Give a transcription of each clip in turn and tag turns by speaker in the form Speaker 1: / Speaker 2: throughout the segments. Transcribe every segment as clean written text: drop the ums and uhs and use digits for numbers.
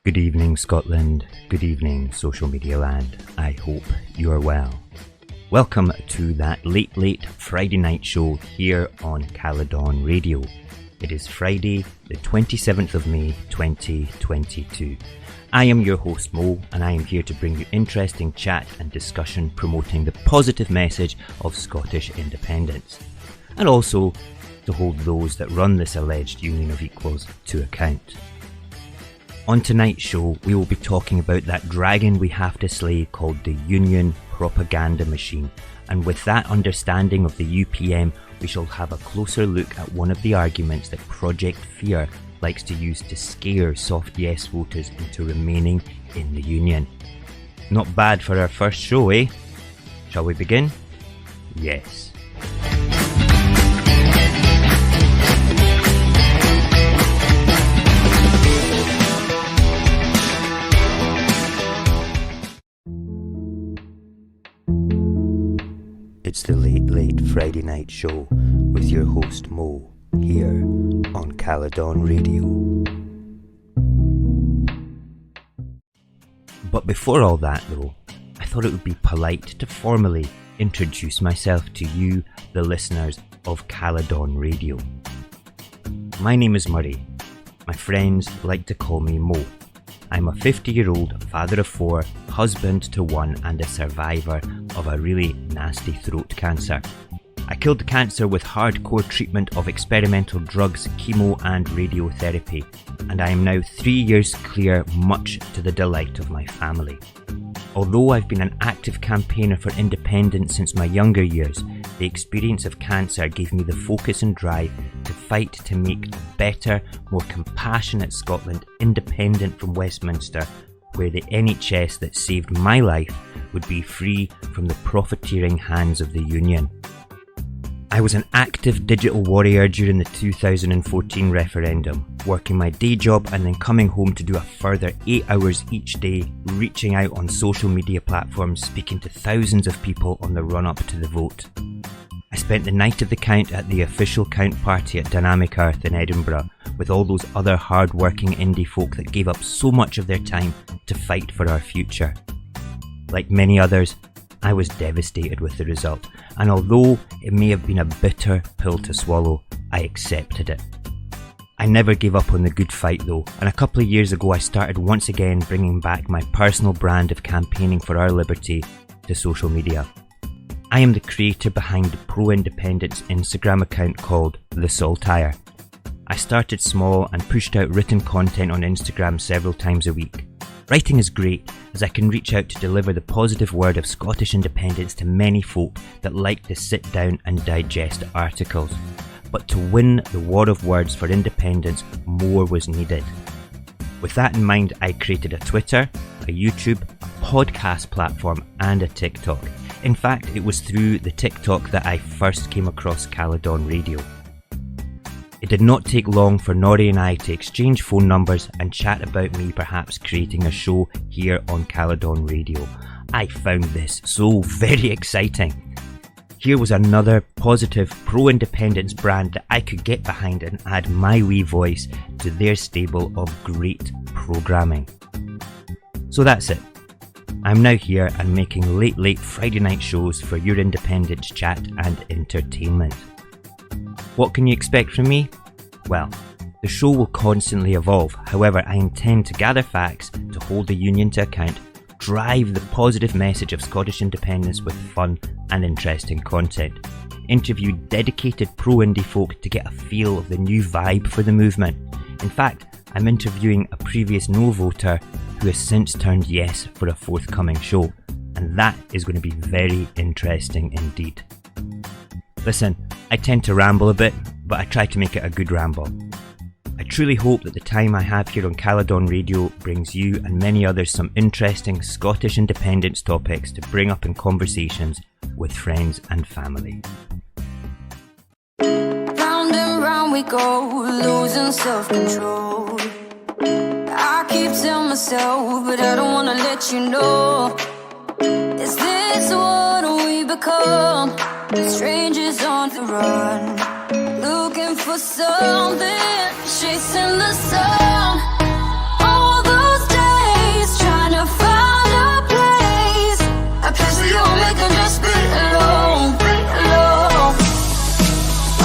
Speaker 1: Good evening, Scotland. Good evening, social media land. I hope you are well. Welcome to that late Friday night show here on Caledon Radio. It is Friday, the 27th of May, 2022. I am your host Mo, and I am here to bring you interesting chat and discussion promoting the positive message of Scottish independence, and also to hold those that run this alleged union of equals to account. On tonight's show, we will be talking about that dragon we have to slay called the Union propaganda machine, and with that understanding of the UPM, we shall have a closer look at one of the arguments that Project Fear likes to use to scare soft yes voters into remaining in the Union. Not bad for our first show, eh? Shall we begin? Yes. It's the late Friday night show with your host Mo here on Caledon Radio. But before all that though, I thought it would be polite to formally introduce myself to you, the listeners of Caledon Radio. My name is Murray. My friends like to call me Mo. I'm a 50-year-old father of 4, husband to 1 and a survivor of a really nasty throat cancer. I killed the cancer with hardcore treatment of experimental drugs, chemo and radiotherapy, and I am now 3 years clear, much to the delight of my family. Although I've been an active campaigner for independence since my younger years, the experience of cancer gave me the focus and drive to fight to make a better, more compassionate Scotland independent from Westminster, where the NHS that saved my life would be free from the profiteering hands of the Union. I was an active digital warrior during the 2014 referendum, working my day job and then coming home to do a further 8 hours each day, reaching out on social media platforms, speaking to thousands of people on the run-up to the vote. I spent the night of the count at the official count party at Dynamic Earth in Edinburgh with all those other hard-working indie folk that gave up so much of their time to fight for our future. Like many others, I was devastated with the result, and although it may have been a bitter pill to swallow, I accepted it. I never gave up on the good fight though, and a couple of years ago I started once again bringing back my personal brand of campaigning for our liberty to social media. I am the creator behind the pro-independence Instagram account called The Saltire. I started small and pushed out written content on Instagram several times a week. Writing is great, as I can reach out to deliver the positive word of Scottish independence to many folk that like to sit down and digest articles. But to win the war of words for independence, more was needed. With that in mind, I created a Twitter, a YouTube, a podcast platform and a TikTok. In fact, it was through the TikTok that I first came across Caledon Radio. It did not take long for Norrie and I to exchange phone numbers and chat about me perhaps creating a show here on Caledon Radio. I found this so very exciting. Here was another positive pro-independence brand that I could get behind and add my wee voice to their stable of great programming. So that's it. I'm now here and making late Friday night shows for your independence chat and entertainment. What can you expect from me? Well, the show will constantly evolve. However, I intend to gather facts, to hold the Union to account, drive the positive message of Scottish independence with fun and interesting content, interview dedicated pro-indie folk to get a feel of the new vibe for the movement. In fact, I'm interviewing a previous no voter who has since turned yes for a forthcoming show, and that is going to be very interesting indeed. Listen, I tend to ramble a bit, but I try to make it a good ramble. I truly hope that the time I have here on Caledon Radio brings you and many others some interesting Scottish independence topics to bring up in conversations with friends and family.
Speaker 2: Round and round we go, losing self-control. I keep telling myself, but I don't wanna let you know. Is this what we become? Strangers on the run. Look for something, chasing the sun. All those days trying to find a place where you won't make them just be alone, alone.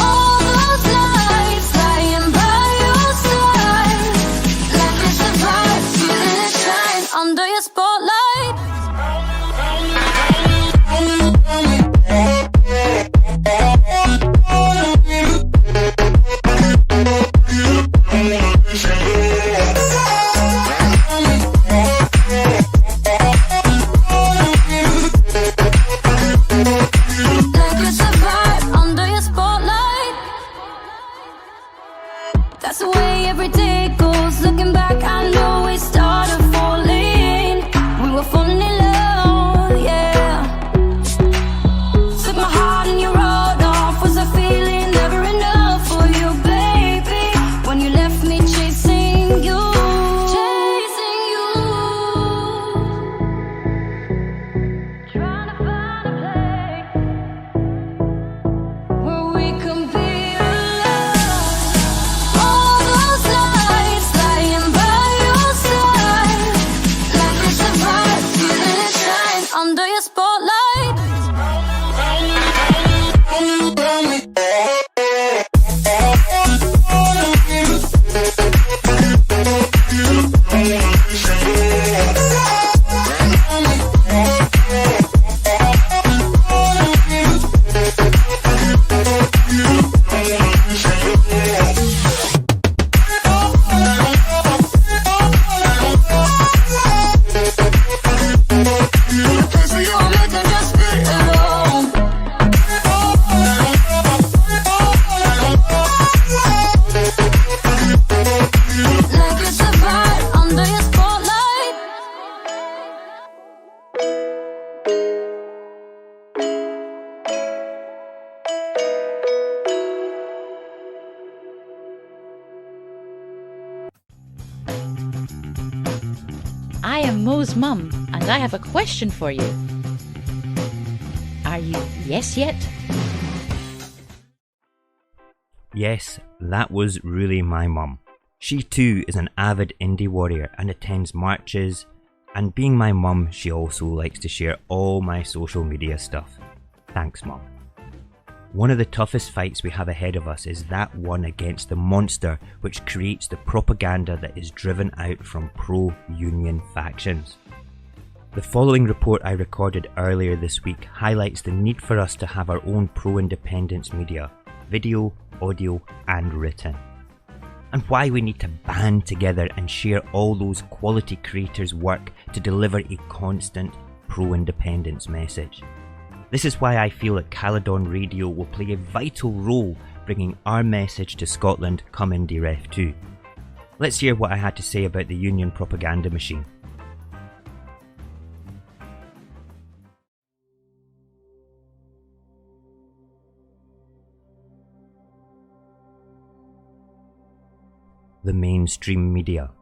Speaker 2: All those nights lying by your side, like it's a bright, feeling it shine under your spotlight. That's the way every day goes. Looking back, I know we started falling. We were falling in love, yeah. Took my heart and you rode off. Was I feeling never enough for you, baby? When you left me chasing you, chasing you. Trying to find a place where we can be. Under your spotlight.
Speaker 3: I am Mo's mum, and I have a question for you. Are you yes yet?
Speaker 1: Yes, that was really my mum. She too is an avid indie warrior and attends marches, and being my mum, she also likes to share all my social media stuff. Thanks, Mum. One of the toughest fights we have ahead of us is that one against the monster which creates the propaganda that is driven out from pro-union factions. The following report I recorded earlier this week highlights the need for us to have our own pro-independence media, video, audio and written, and why we need to band together and share all those quality creators' work to deliver a constant pro-independence message. This is why I feel that Caledon Radio will play a vital role bringing our message to Scotland come Indy Ref 2. Let's hear what I had to say about the union propaganda machine. The mainstream media,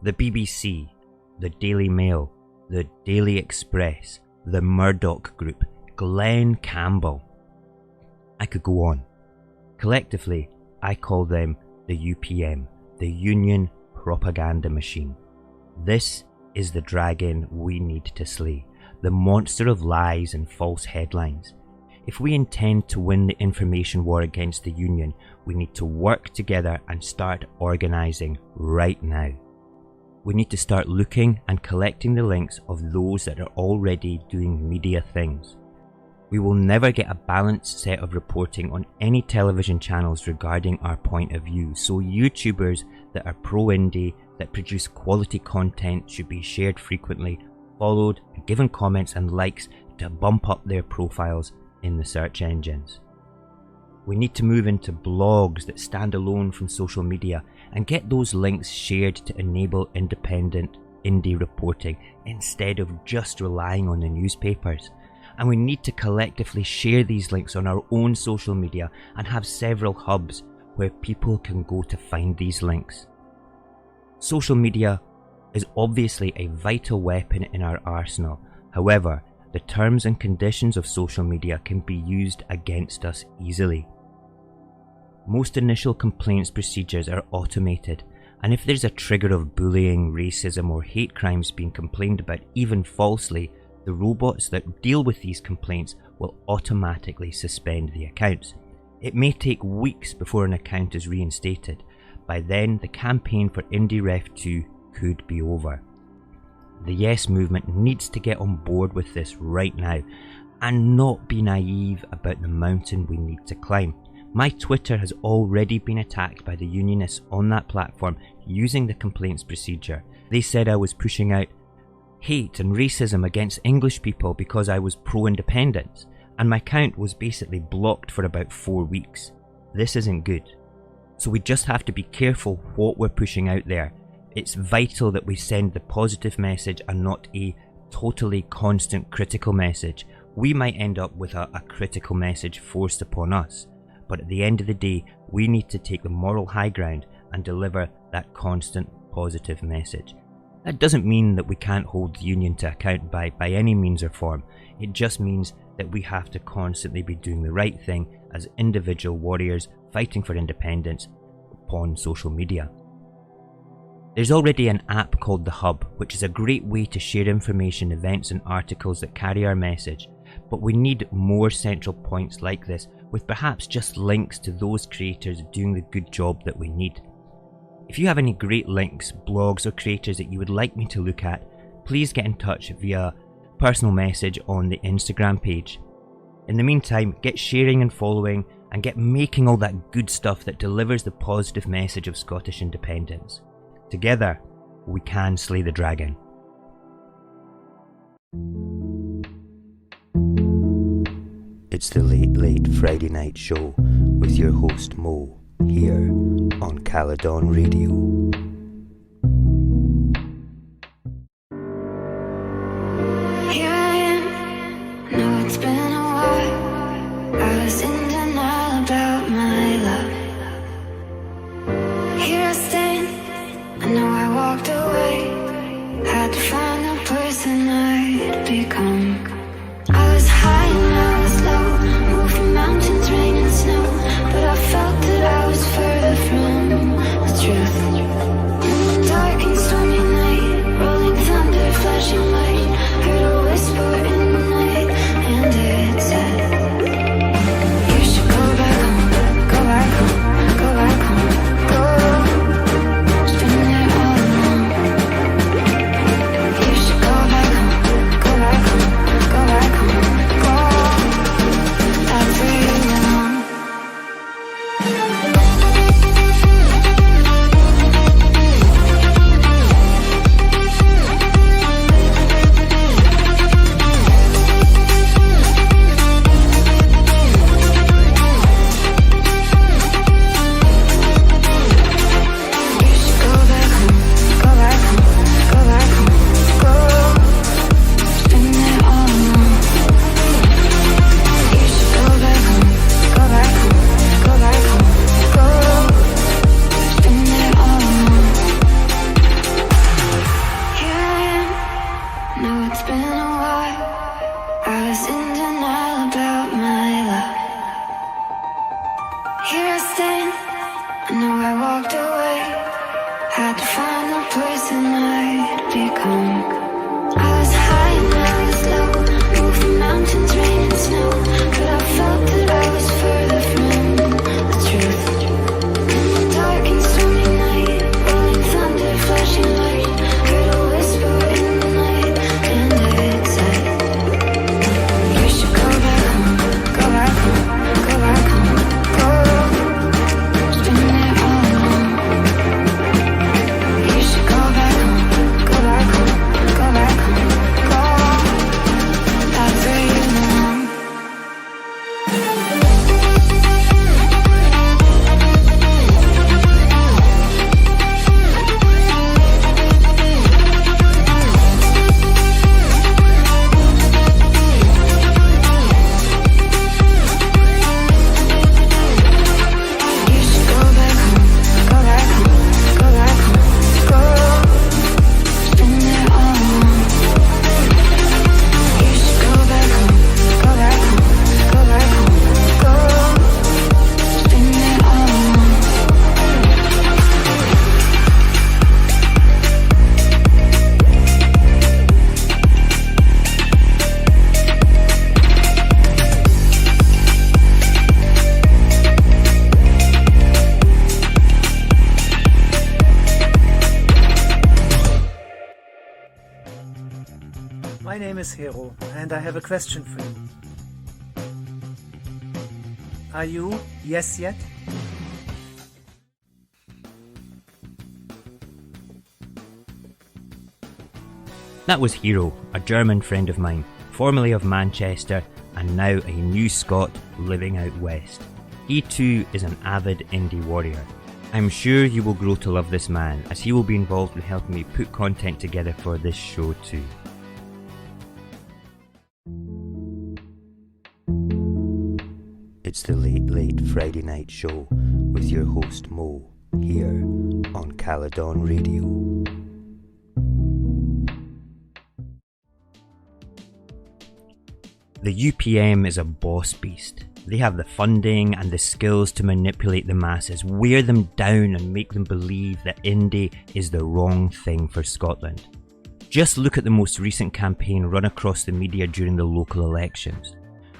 Speaker 1: the BBC, the Daily Mail, the Daily Express, the Murdoch Group, Glenn Campbell. I could go on. Collectively, I call them the UPM, the Union Propaganda Machine. This is the dragon we need to slay, the monster of lies and false headlines. If we intend to win the information war against the Union, we need to work together and start organising right now. We need to start looking and collecting the links of those that are already doing media things. We will never get a balanced set of reporting on any television channels regarding our point of view, so YouTubers that are pro-indie, that produce quality content should be shared frequently, followed, and given comments and likes to bump up their profiles in the search engines. We need to move into blogs that stand alone from social media and get those links shared to enable independent indie reporting instead of just relying on the newspapers. And we need to collectively share these links on our own social media and have several hubs where people can go to find these links. Social media is obviously a vital weapon in our arsenal. However, the terms and conditions of social media can be used against us easily. Most initial complaints procedures are automated, and if there's a trigger of bullying, racism or hate crimes being complained about, even falsely, the robots that deal with these complaints will automatically suspend the accounts. It may take weeks before an account is reinstated. By then, the campaign for Indy Ref 2 could be over. The Yes movement needs to get on board with this right now and not be naive about the mountain we need to climb. My Twitter has already been attacked by the unionists on that platform using the complaints procedure. They said I was pushing out hate and racism against English people because I was pro-independence, and my account was basically blocked for about 4 weeks. This isn't good. So we just have to be careful what we're pushing out there. It's vital that we send the positive message and not a totally constant critical message. We might end up with a critical message forced upon us, but at the end of the day, we need to take the moral high ground and deliver that constant positive message. That doesn't mean that we can't hold the union to account by any means or form. It just means that we have to constantly be doing the right thing as individual warriors fighting for independence upon social media. There's already an app called The Hub, which is a great way to share information, events and articles that carry our message, but we need more central points like this, with perhaps just links to those creators doing the good job that we need. If you have any great links, blogs or creators that you would like me to look at, please get in touch via personal message on the Instagram page. In the meantime, get sharing and following and get making all that good stuff that delivers the positive message of Scottish independence. Together, we can slay the dragon. It's the Late Friday Night Show with your host Mo, here on Caledon Radio.
Speaker 2: Here I am, know it's been a while. I was in denial about my love. Here I stand, I know I walked away. Had to find the person I'd become. I was high and I was low, moving mountains, rain and snow, but I felt that I was further from the truth. Dark and stormy night, rolling thunder, flashing light, heard a whisper in the night, and it said, you should go back home, go back home, go back home, go. It's been there all along. You should go back home, go back home, go
Speaker 4: My name is Hero, and I have a question for you. Are you yes yet?
Speaker 1: That was Hero, a German friend of mine, formerly of Manchester and now a new Scot living out west. He too is an avid indie warrior. I'm sure you will grow to love this man, as he will be involved in helping me put content together for this show too. It's the late Friday night show with your host Mo, here on Caledon Radio. The UPM is a boss beast. They have the funding and the skills to manipulate the masses, wear them down and make them believe that indie is the wrong thing for Scotland. Just look at the most recent campaign run across the media during the local elections.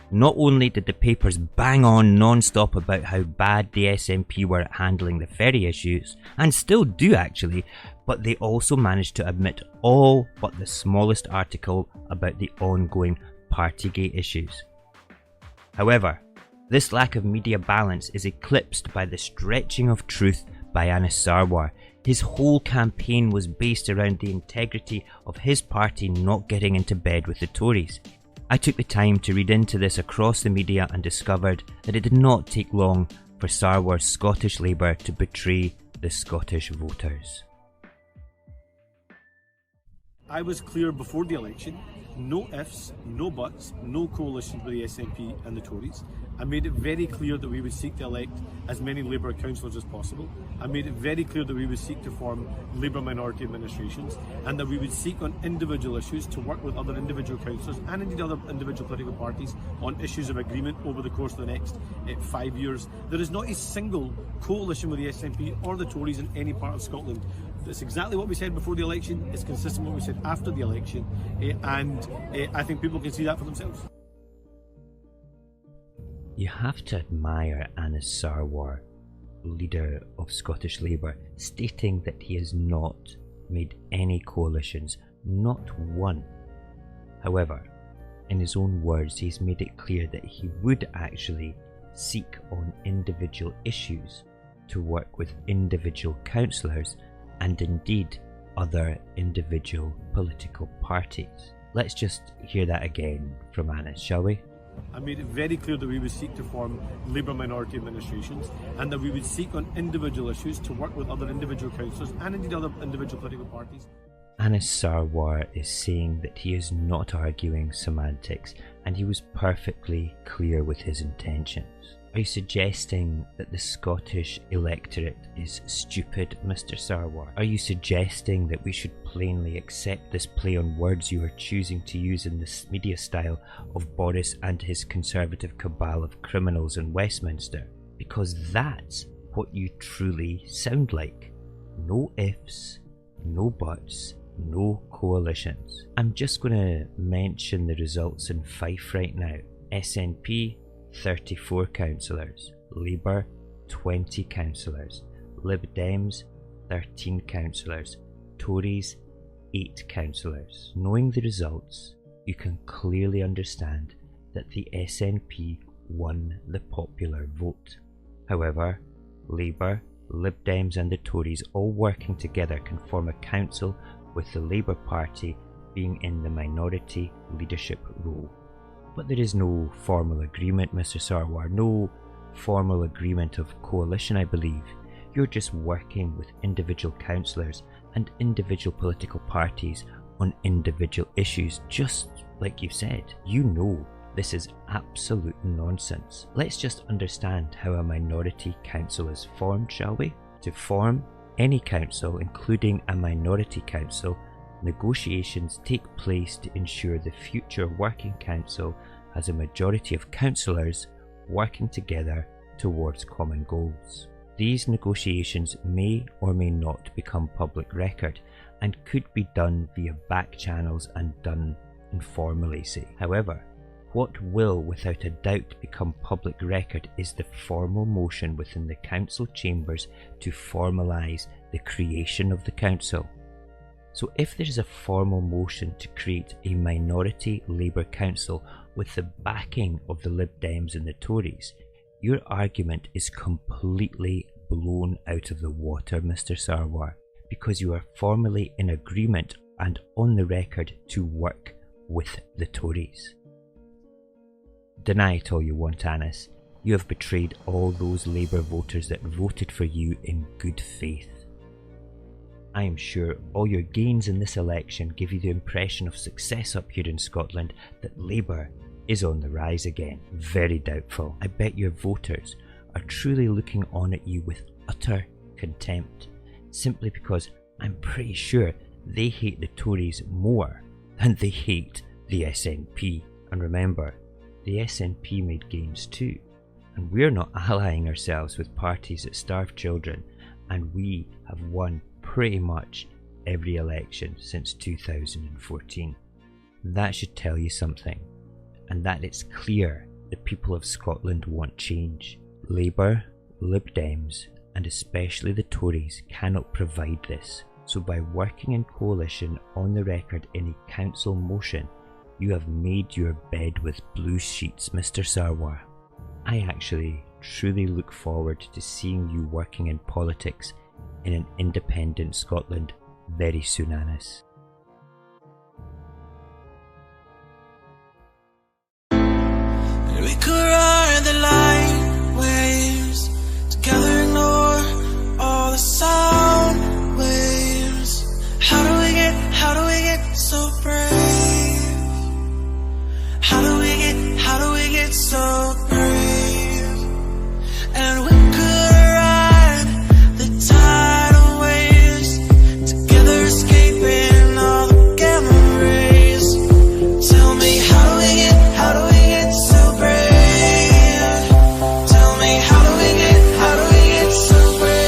Speaker 1: Not only did the papers bang on non-stop about how bad the SNP were at handling the ferry issues, and still do actually, but they also managed to omit all but the smallest article about the ongoing Partygate issues. However, this lack of media balance is eclipsed by the stretching of truth by Anis Sarwar. His whole campaign was based around the integrity of his party not getting into bed with the Tories. I took the time to read into this across the media and discovered that it did not take long for Sarwar's Scottish Labour to betray the Scottish voters.
Speaker 5: I was clear before the election, no ifs, no buts, no coalition with the SNP and the Tories. I made it very clear that we would seek to elect as many Labour councillors as possible. I made it very clear that we would seek to form Labour minority administrations, and that we would seek on individual issues to work with other individual councillors and indeed other individual political parties on issues of agreement over the course of the next 5 years. There is not a single coalition with the SNP or the Tories in any part of Scotland. That's exactly what we said before the election. It's consistent with what we said after the election, and I think people can see that for themselves.
Speaker 1: You have to admire Anis Sarwar, leader of Scottish Labour, stating that he has not made any coalitions, not one. However, in his own words, he's made it clear that he would actually seek on individual issues to work with individual councillors and indeed other individual political parties. Let's just hear that again from Anis, shall we?
Speaker 5: I made it very clear that we would seek to form Labour minority administrations, and that we would seek on individual issues to work with other individual councillors and indeed other individual political parties.
Speaker 1: Anis Sarwar is saying that he is not arguing semantics, and he was perfectly clear with his intentions. Are you suggesting that the Scottish electorate is stupid, Mr. Sarwar? Are you suggesting that we should plainly accept this play on words you are choosing to use in this media style of Boris and his conservative cabal of criminals in Westminster? Because that's what you truly sound like. No ifs, no buts, no coalitions. I'm just going to mention the results in Fife right now. SNP 34 councillors, Labour 20 councillors, Lib Dems 13 councillors, Tories 8 councillors. Knowing the results, you can clearly understand that the SNP won the popular vote. However, Labour, Lib Dems and the Tories all working together can form a council with the Labour Party being in the minority leadership role. But there is no formal agreement, Mr. Sarwar, no formal agreement of coalition, I believe. You're just working with individual councillors and individual political parties on individual issues, just like you've said. You know this is absolute nonsense. Let's just understand how a minority council is formed, shall we? To form any council, including a minority council, negotiations take place to ensure the future working council has a majority of councillors working together towards common goals. These negotiations may or may not become public record and could be done via back channels and done informally, say. However, what will without a doubt become public record is the formal motion within the council chambers to formalise the creation of the council. So if there's a formal motion to create a minority Labour council with the backing of the Lib Dems and the Tories, your argument is completely blown out of the water, Mr. Sarwar, because you are formally in agreement and on the record to work with the Tories. Deny it all you want, Anis. You have betrayed all those Labour voters that voted for you in good faith. I am sure all your gains in this election give you the impression of success up here in Scotland that Labour is on the rise again. Very doubtful. I bet your voters are truly looking on at you with utter contempt, simply because I'm pretty sure they hate the Tories more than they hate the SNP. And remember, the SNP made gains too, and we're not allying ourselves with parties that starve children, and we have won pretty much every election since 2014. That should tell you something, and that it's clear the people of Scotland want change. Labour, Lib Dems, and especially the Tories cannot provide this, so by working in coalition on the record in a council motion, you have made your bed with blue sheets, Mr. Sarwar. I actually truly look forward to seeing you working in politics in an independent Scotland very soon, Anis.
Speaker 6: We could ride the line waves together, ignore all the sound waves. How do we get so brave? How do we get so brave? And we could ride the tidal waves together, escaping all the gamma rays. Tell me, how do we get so brave? Tell me, how do we get so brave?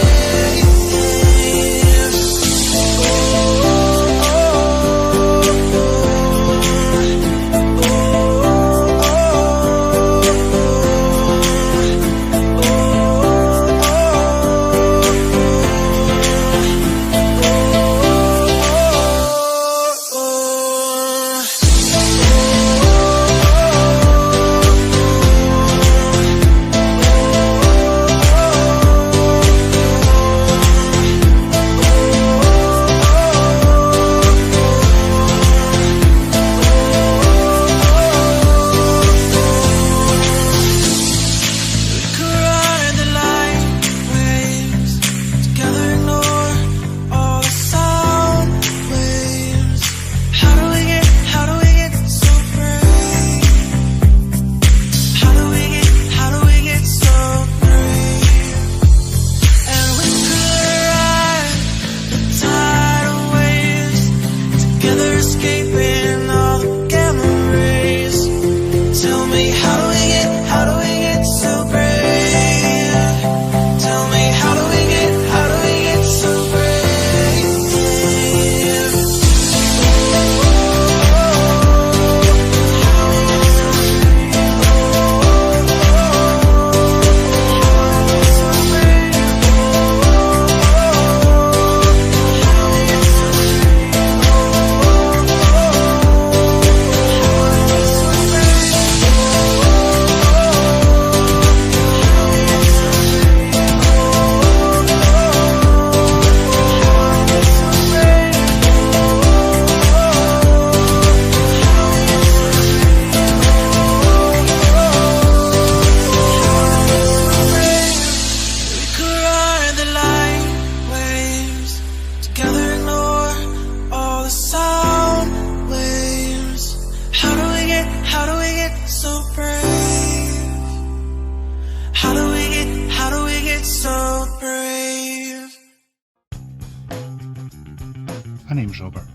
Speaker 7: My name's Robert,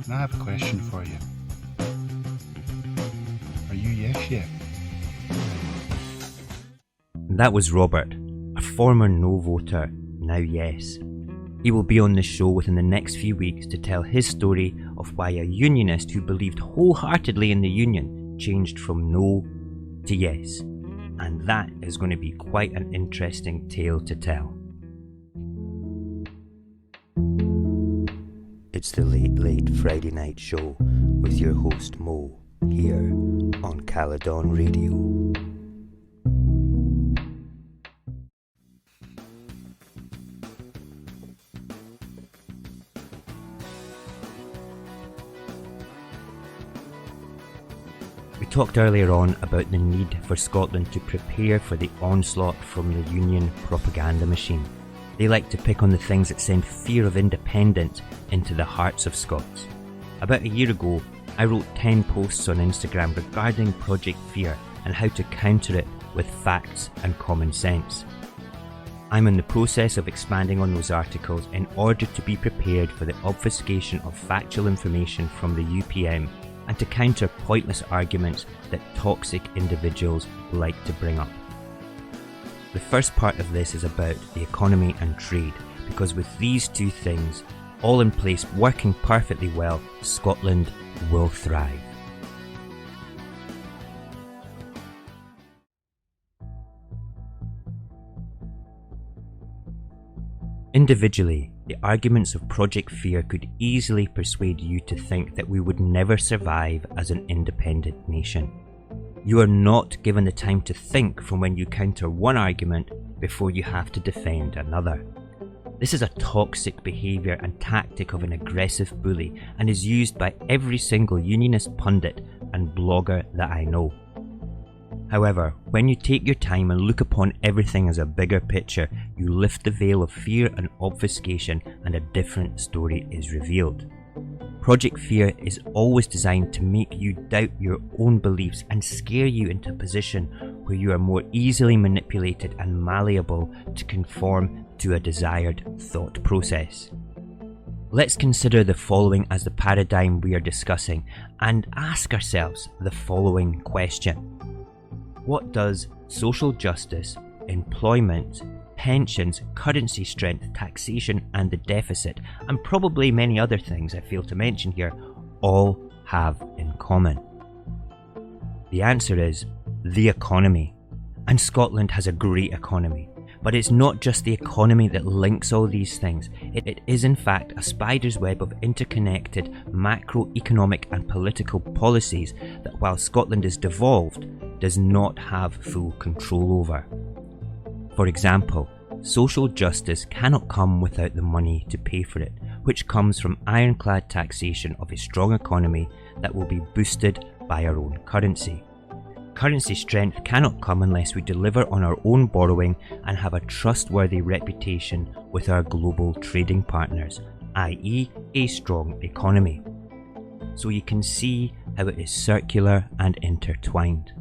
Speaker 7: and I have a question for you. Are you yes yet?
Speaker 1: That was Robert, a former no voter, now yes. He will be on the show within the next few weeks to tell his story of why a unionist who believed wholeheartedly in the union changed from no to yes. And that is going to be quite an interesting tale to tell. It's the late Friday night show with your host Mo, here on Caledon Radio. We talked earlier on about the need for Scotland to prepare for the onslaught from the Union propaganda machine. They like to pick on the things that send fear of independence into the hearts of Scots. About a year ago, I wrote 10 posts on Instagram regarding Project Fear and how to counter it with facts and common sense. I'm in the process of expanding on those articles in order to be prepared for the obfuscation of factual information from the UPM and to counter pointless arguments that toxic individuals like to bring up. The first part of this is about the economy and trade, because with these two things all in place working perfectly well, Scotland will thrive. Individually, the arguments of Project Fear could easily persuade you to think that we would never survive as an independent nation. You are not given the time to think from when you counter one argument before you have to defend another. This is a toxic behaviour and tactic of an aggressive bully and is used by every single unionist pundit and blogger that I know. However, when you take your time and look upon everything as a bigger picture, you lift the veil of fear and obfuscation and a different story is revealed. Project Fear is always designed to make you doubt your own beliefs and scare you into a position where you are more easily manipulated and malleable to conform to a desired thought process. Let's consider the following as the paradigm we are discussing and ask ourselves the following question. What does social justice, employment, pensions, currency strength, taxation and the deficit, and probably many other things I fail to mention here, all have in common? The answer is the economy. And Scotland has a great economy. But it's not just the economy that links all these things. It is in fact a spider's web of interconnected macroeconomic and political policies that, while Scotland is devolved, does not have full control over. For example, social justice cannot come without the money to pay for it, which comes from ironclad taxation of a strong economy that will be boosted by our own currency. Currency strength cannot come unless we deliver on our own borrowing and have a trustworthy reputation with our global trading partners, i.e. a strong economy. So you can see how it is circular and intertwined.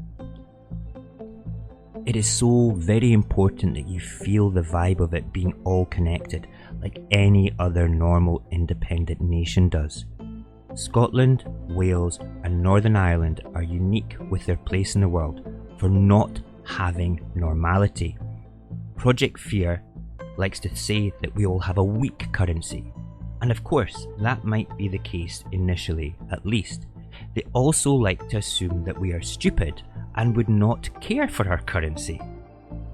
Speaker 1: It is so very important that you feel the vibe of it being all connected, like any other normal independent nation does. Scotland, Wales and Northern Ireland are unique with their place in the world for not having normality. Project Fear likes to say that we all have a weak currency, and of course that might be the case initially at least. They also like to assume that we are stupid and would not care for our currency.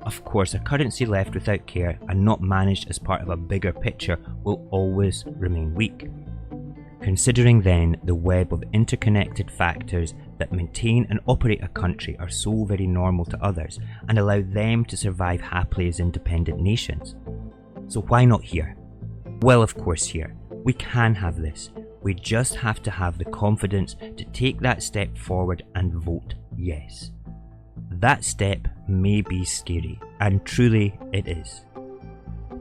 Speaker 1: Of course, a currency left without care and not managed as part of a bigger picture will always remain weak. Considering then the web of interconnected factors that maintain and operate a country are so very normal to others and allow them to survive happily as independent nations. So why not here? Well, of course here. We can have this. We just have to have the confidence to take that step forward and vote yes. That step may be scary, and truly it is.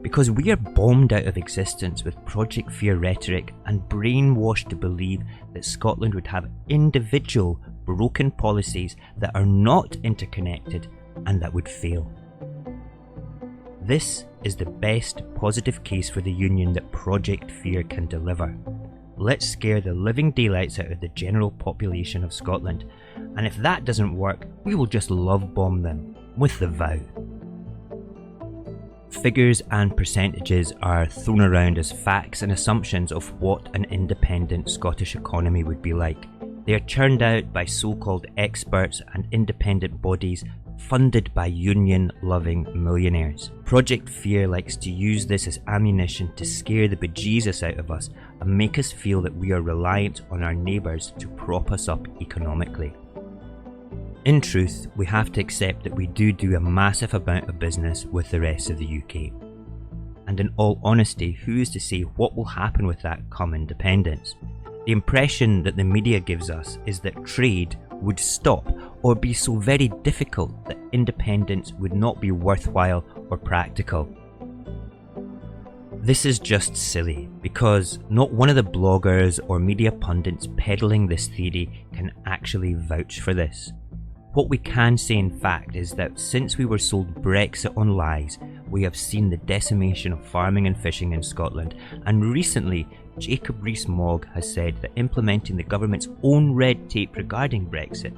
Speaker 1: Because we are bombed out of existence with Project Fear rhetoric and brainwashed to believe that Scotland would have individual broken policies that are not interconnected and that would fail. This is the best positive case for the Union that Project Fear can deliver. Let's scare the living daylights out of the general population of Scotland, and if that doesn't work, we will just love bomb them with the vow. Figures and percentages are thrown around as facts and assumptions of what an independent Scottish economy would be like. They are churned out by so-called experts and independent bodies funded by union-loving millionaires. Project Fear likes to use this as ammunition to scare the bejesus out of us and make us feel that we are reliant on our neighbours to prop us up economically. In truth, we have to accept that we do a massive amount of business with the rest of the UK. And in all honesty, who is to say what will happen with that come independence? The impression that the media gives us is that trade would stop or be so very difficult that independence would not be worthwhile or practical. This is just silly, because not one of the bloggers or media pundits peddling this theory can actually vouch for this. What we can say in fact is that since we were sold Brexit on lies, we have seen the decimation of farming and fishing in Scotland, and recently Jacob Rees-Mogg has said that implementing the government's own red tape regarding Brexit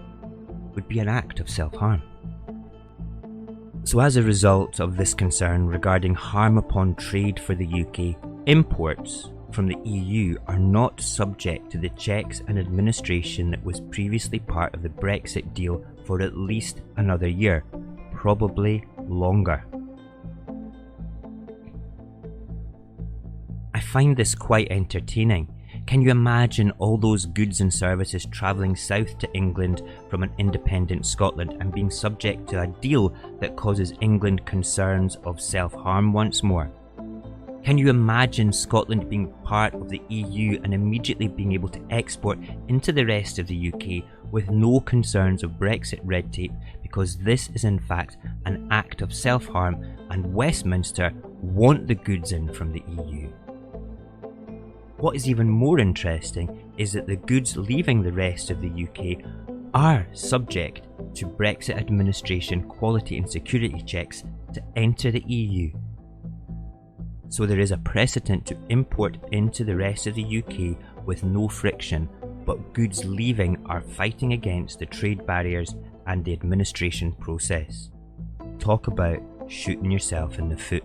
Speaker 1: would be an act of self-harm. So as a result of this concern regarding harm upon trade for the UK, imports from the EU are not subject to the checks and administration that was previously part of the Brexit deal for at least another year, probably longer. I find this quite entertaining. Can you imagine all those goods and services travelling south to England from an independent Scotland and being subject to a deal that causes England concerns of self-harm once more? Can you imagine Scotland being part of the EU and immediately being able to export into the rest of the UK with no concerns of Brexit red tape, because this is in fact an act of self-harm and Westminster want the goods in from the EU? What is even more interesting is that the goods leaving the rest of the UK are subject to Brexit administration quality and security checks to enter the EU. So there is a precedent to import into the rest of the UK with no friction, but goods leaving are fighting against the trade barriers and the administration process. Talk about shooting yourself in the foot.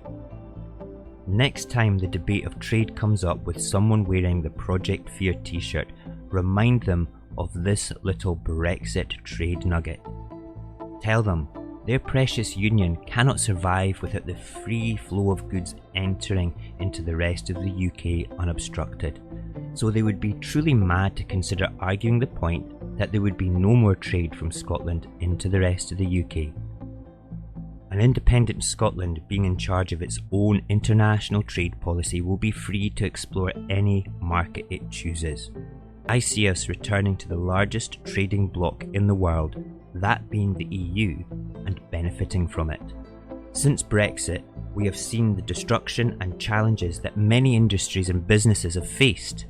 Speaker 1: Next time the debate of trade comes up with someone wearing the Project Fear t-shirt, remind them of this little Brexit trade nugget. Tell them their precious union cannot survive without the free flow of goods entering into the rest of the UK unobstructed, so they would be truly mad to consider arguing the point that there would be no more trade from Scotland into the rest of the UK. An independent Scotland being in charge of its own international trade policy will be free to explore any market it chooses. I see us returning to the largest trading bloc in the world, that being the EU, and benefiting from it. Since Brexit, we have seen the destruction and challenges that many industries and businesses have faced.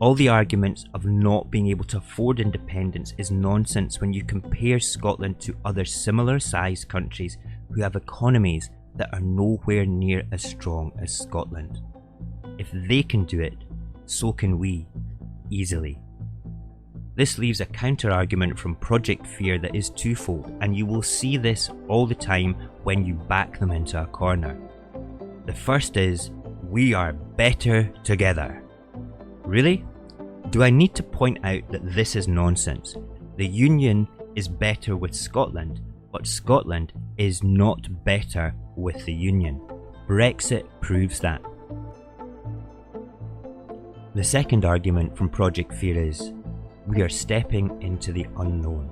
Speaker 1: All the arguments of not being able to afford independence is nonsense when you compare Scotland to other similar sized countries who have economies that are nowhere near as strong as Scotland. If they can do it, so can we, easily. This leaves a counter-argument from Project Fear that is twofold, and you will see this all the time when you back them into a corner. The first is, we are better together. Really? Do I need to point out that this is nonsense? The Union is better with Scotland, but Scotland is not better with the Union. Brexit proves that. The second argument from Project Fear is, we are stepping into the unknown.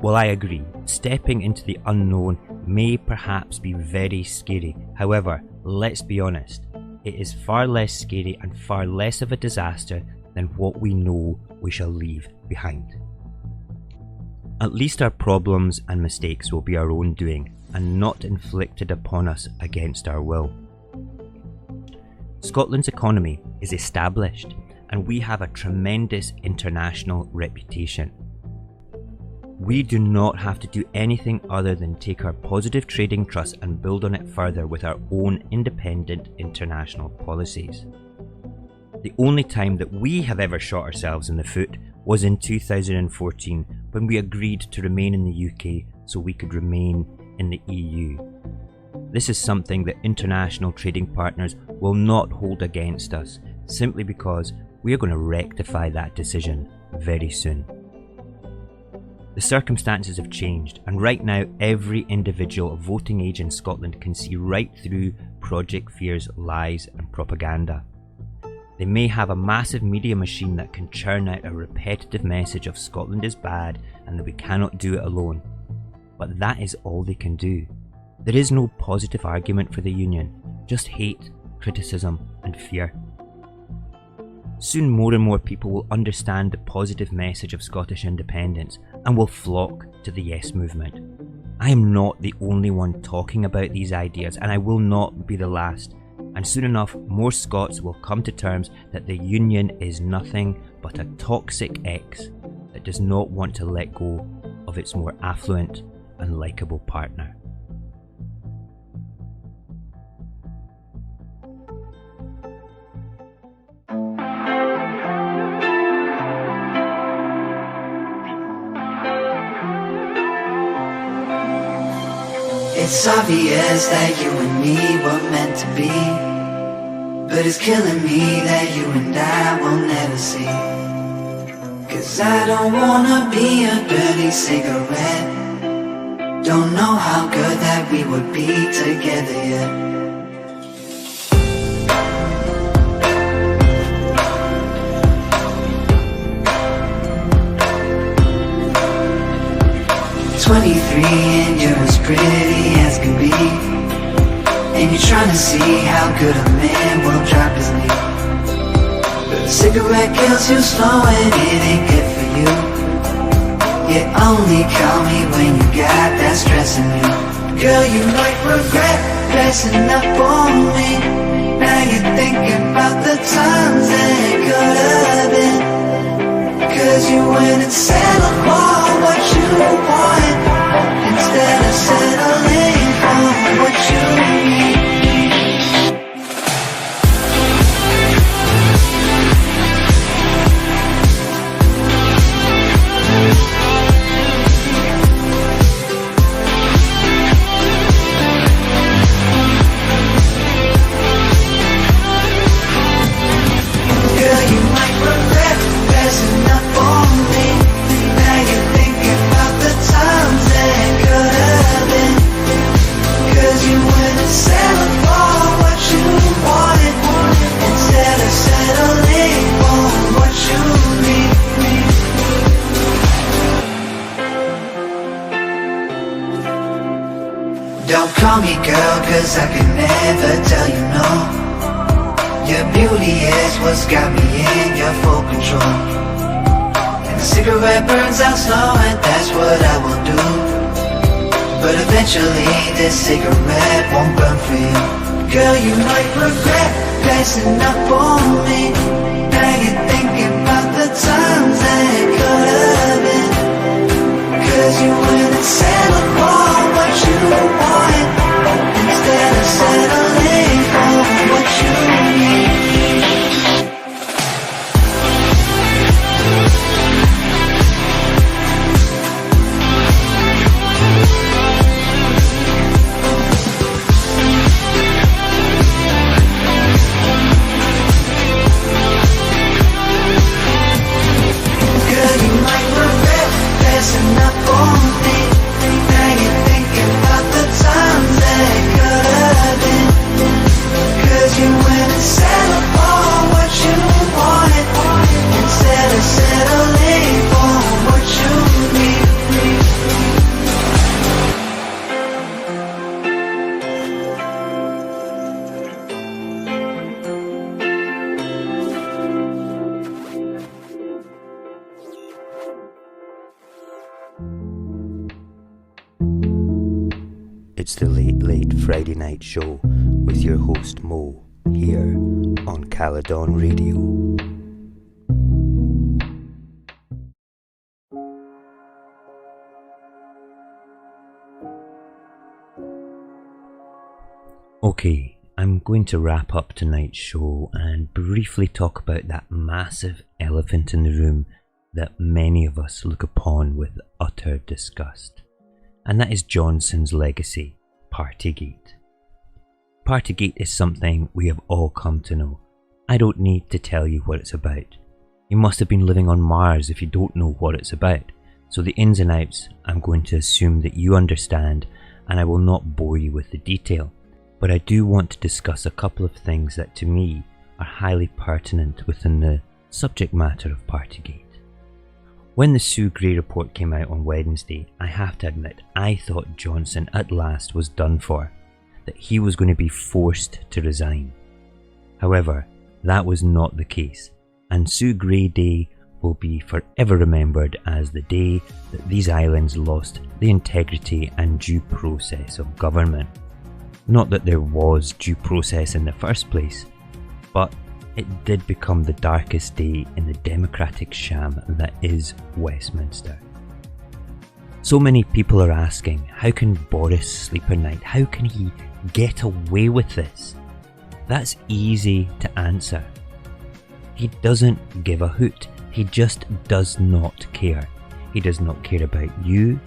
Speaker 1: Well, I agree, stepping into the unknown may perhaps be very scary. However, let's be honest, it is far less scary and far less of a disaster than what we know we shall leave behind. At least our problems and mistakes will be our own doing and not inflicted upon us against our will. Scotland's economy is established and we have a tremendous international reputation. We do not have to do anything other than take our positive trading trust and build on it further with our own independent international policies. The only time that we have ever shot ourselves in the foot was in 2014 when we agreed to remain in the UK so we could remain in the EU. This is something that international trading partners will not hold against us, simply because we are going to rectify that decision very soon. The circumstances have changed, and right now every individual voting age in Scotland can see right through Project Fear's lies and propaganda. They may have a massive media machine that can churn out a repetitive message of Scotland is bad and that we cannot do it alone, but that is all they can do. There is no positive argument for the union, just hate, criticism and fear. Soon more and more people will understand the positive message of Scottish independence and will flock to the Yes movement. I am not the only one talking about these ideas, and I will not be the last. And soon enough, more Scots will come to terms that the union is nothing but a toxic ex that does not want to let go of its more affluent and likeable partner.
Speaker 8: It's obvious that you and me were meant to be, but it's killing me that you and I will never see. 'Cause I don't wanna be a dirty cigarette. Don't know how good that we would be together yet. And you're as pretty as can be, and you're trying to see how good a man will drop his knee. But a cigarette kills you slow and it ain't good for you. You only call me when you got that stress in you. Girl, you might regret dressing up on me. Now you're thinking about the times that it could have been. 'Cause you went and settled for what you want instead of settling for what you need. Girl, you might regret dressing up on me. Now you're thinking about the times that could have been. 'Cause you went and settled for what you wanted instead of settling for what you need. Don't call me girl, 'cause I can never tell you no. Your beauty is what's got me in your full control. And the cigarette burns out slow and that's what I will do. But eventually this cigarette won't burn for you. Girl, you might regret passing up on me. Now you're thinking about the times that it could have been. 'Cause you went and settled for what you want instead of settling for what you need. Girl, you might regret passing up on me. Now you're thinking about the times that could have been. 'Cause you went and settled for what you wanted instead of settling for what you need.
Speaker 1: It's the Late Friday Night Show with your host Mo, here on Caledon Radio. Okay, I'm going to wrap up tonight's show and briefly talk about that massive elephant in the room that many of us look upon with utter disgust. And that is Johnson's legacy, Partygate. Partygate is something we have all come to know. I don't need to tell you what it's about. You must have been living on Mars if you don't know what it's about. so the ins and outs I'm going to assume that you understand, and I will not bore you with the detail. But I do want to discuss a couple of things that to me are highly pertinent within the subject matter of Partygate. When the Sue Gray report came out on Wednesday, I have to admit I thought Johnson at last was done for, that he was going to be forced to resign. However, that was not the case, and Sue Gray Day will be forever remembered as the day that these islands lost the integrity and due process of government. Not that there was due process in the first place, but it did become the darkest day in the democratic sham that is Westminster. So many people are asking, how can Boris sleep at night? How can he get away with this? That's easy to answer. He doesn't give a hoot. He just does not care. He does not care about you,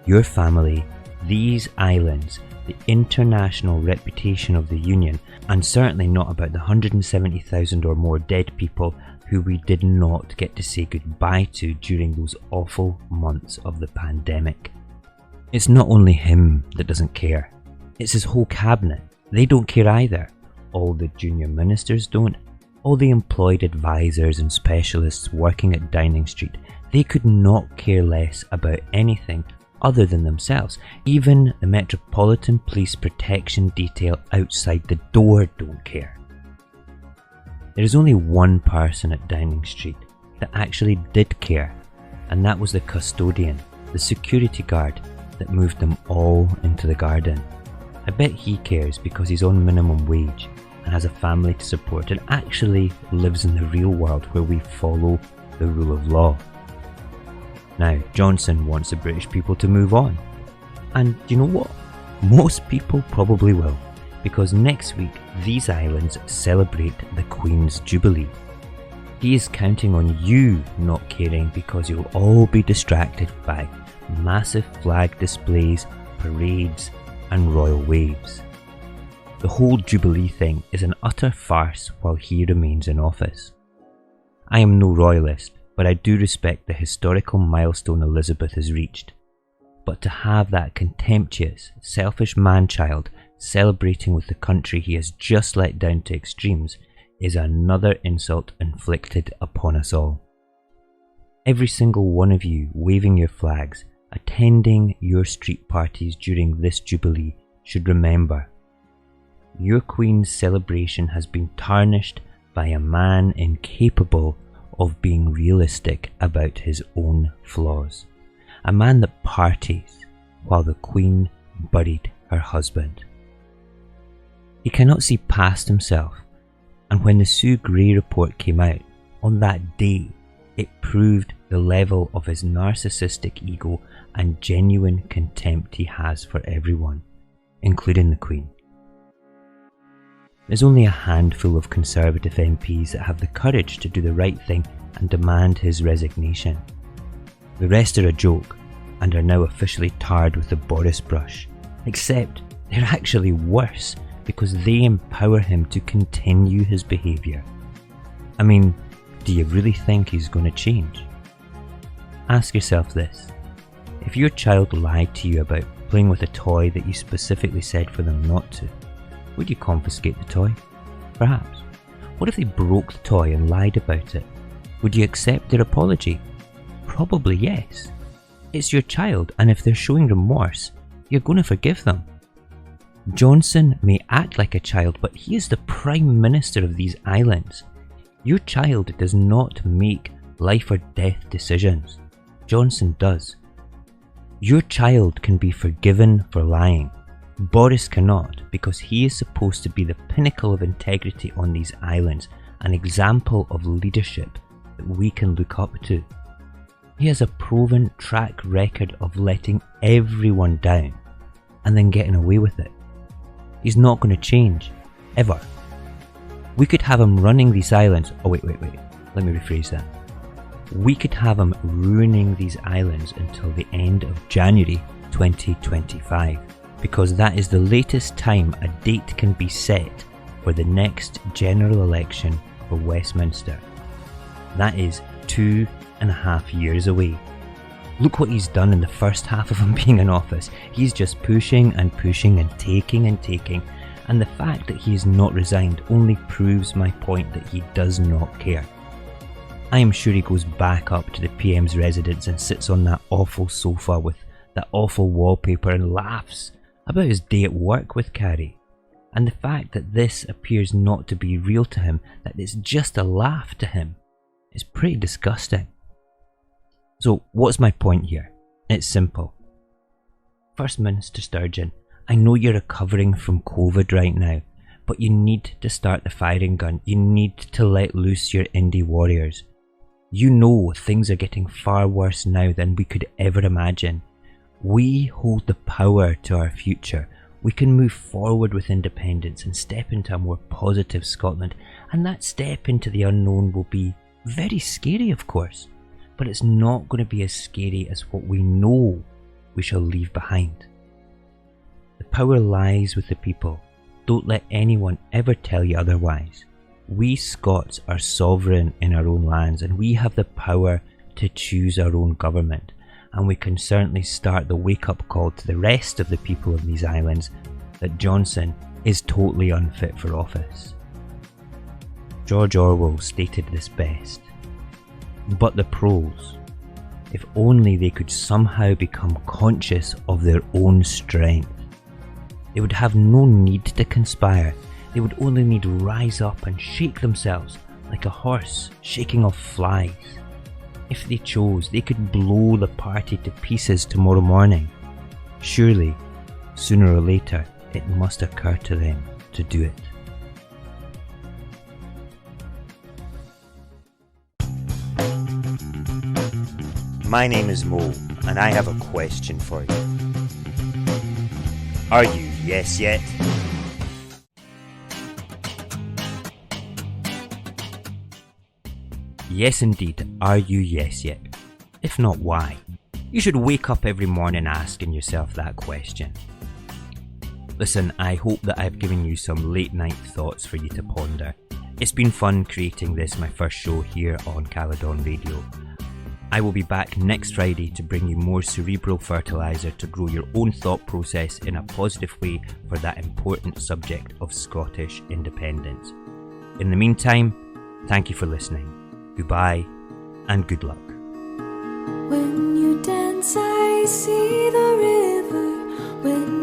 Speaker 1: your family, these islands, the international reputation of the Union, and certainly not about the 170,000 or more dead people who we did not get to say goodbye to during those awful months of the pandemic. It's not only him that doesn't care, it's his whole cabinet. They don't care either. All the junior ministers don't. All the employed advisors and specialists working at Downing Street, they could not care less about anything other than themselves. Even the Metropolitan Police Protection Detail outside the door don't care. There is only one person at Downing Street that actually did care, and that was the custodian, the security guard that moved them all into the garden. I bet he cares because he's on minimum wage and has a family to support and actually lives in the real world where we follow the rule of law. Now, Johnson wants the British people to move on. And you know what? Most people probably will, because next week these islands celebrate the Queen's Jubilee. He is counting on you not caring because you'll all be distracted by massive flag displays, parades, and royal waves. The whole Jubilee thing is an utter farce while he remains in office. I am no royalist, but I do respect the historical milestone Elizabeth has reached. But to have that contemptuous, selfish man-child celebrating with the country he has just let down to extremes is another insult inflicted upon us all. Every single one of you waving your flags, attending your street parties during this Jubilee should remember, your Queen's celebration has been tarnished by a man incapable of being realistic about his own flaws. A man that parties while the Queen buried her husband. He cannot see past himself, and when the Sue Gray report came out, on that day, it proved the level of his narcissistic ego and genuine contempt he has for everyone, including the Queen. There's only a handful of Conservative MPs that have the courage to do the right thing and demand his resignation. The rest are a joke and are now officially tarred with the Boris brush, except they're actually worse because they empower him to continue his behaviour. I mean, do you really think he's going to change? Ask yourself this. If your child lied to you about playing with a toy that you specifically said for them not to, would you confiscate the toy? Perhaps. What if they broke the toy and lied about it? Would you accept their apology? Probably yes. It's your child, and if they're showing remorse, you're going to forgive them. Johnson may act like a child, but he is the Prime Minister of these islands. Your child does not make life or death decisions. Johnson does. Your child can be forgiven for lying. Boris cannot, because he is supposed to be the pinnacle of integrity on these islands, an example of leadership that we can look up to. He has a proven track record of letting everyone down and then getting away with it. He's not going to change, ever. We could have him running these islands. Oh wait, let me rephrase that. We could have him ruining these islands until the end of January 2025. Because that is the latest time a date can be set for the next general election for Westminster. That is 2.5 years away. Look what he's done in the first half of him being in office. He's just pushing and pushing and taking, and the fact that he has not resigned only proves my point that he does not care. I am sure he goes back up to the PM's residence and sits on that awful sofa with that awful wallpaper and laughs about his day at work with Carrie. And the fact that this appears not to be real to him, that it's just a laugh to him, is pretty disgusting. So what's my point here? It's simple. First Minister Sturgeon, I know you're recovering from COVID right now, but you need to start the firing gun. You need to let loose your Indy warriors. You know things are getting far worse now than we could ever imagine. We hold the power to our future. We can move forward with independence and step into a more positive Scotland, and that step into the unknown will be very scary, of course, but it's not going to be as scary as what we know we shall leave behind. The power lies with the people. Don't let anyone ever tell you otherwise. We Scots are sovereign in our own lands, and we have the power to choose our own government, and we can certainly start the wake-up call to the rest of the people of these islands that Johnson is totally unfit for office. George Orwell stated this best. But the pros, if only they could somehow become conscious of their own strength, they would have no need to conspire. They would only need to rise up and shake themselves like a horse shaking off flies. If they chose, they could blow the party to pieces tomorrow morning. Surely, sooner or later, it must occur to them to do it. My name is Mo, and I have a question for you. Are you yes yet? Yes indeed, are you yes yet? If not, why? You should wake up every morning asking yourself that question. Listen, I hope that I've given you some late night thoughts for you to ponder. It's been fun creating this, my first show here on Caledon Radio. I will be back next Friday to bring you more cerebral fertiliser to grow your own thought process in a positive way for that important subject of Scottish independence. In the meantime, thank you for listening. Goodbye and good luck.
Speaker 2: When you dance, I see the river. When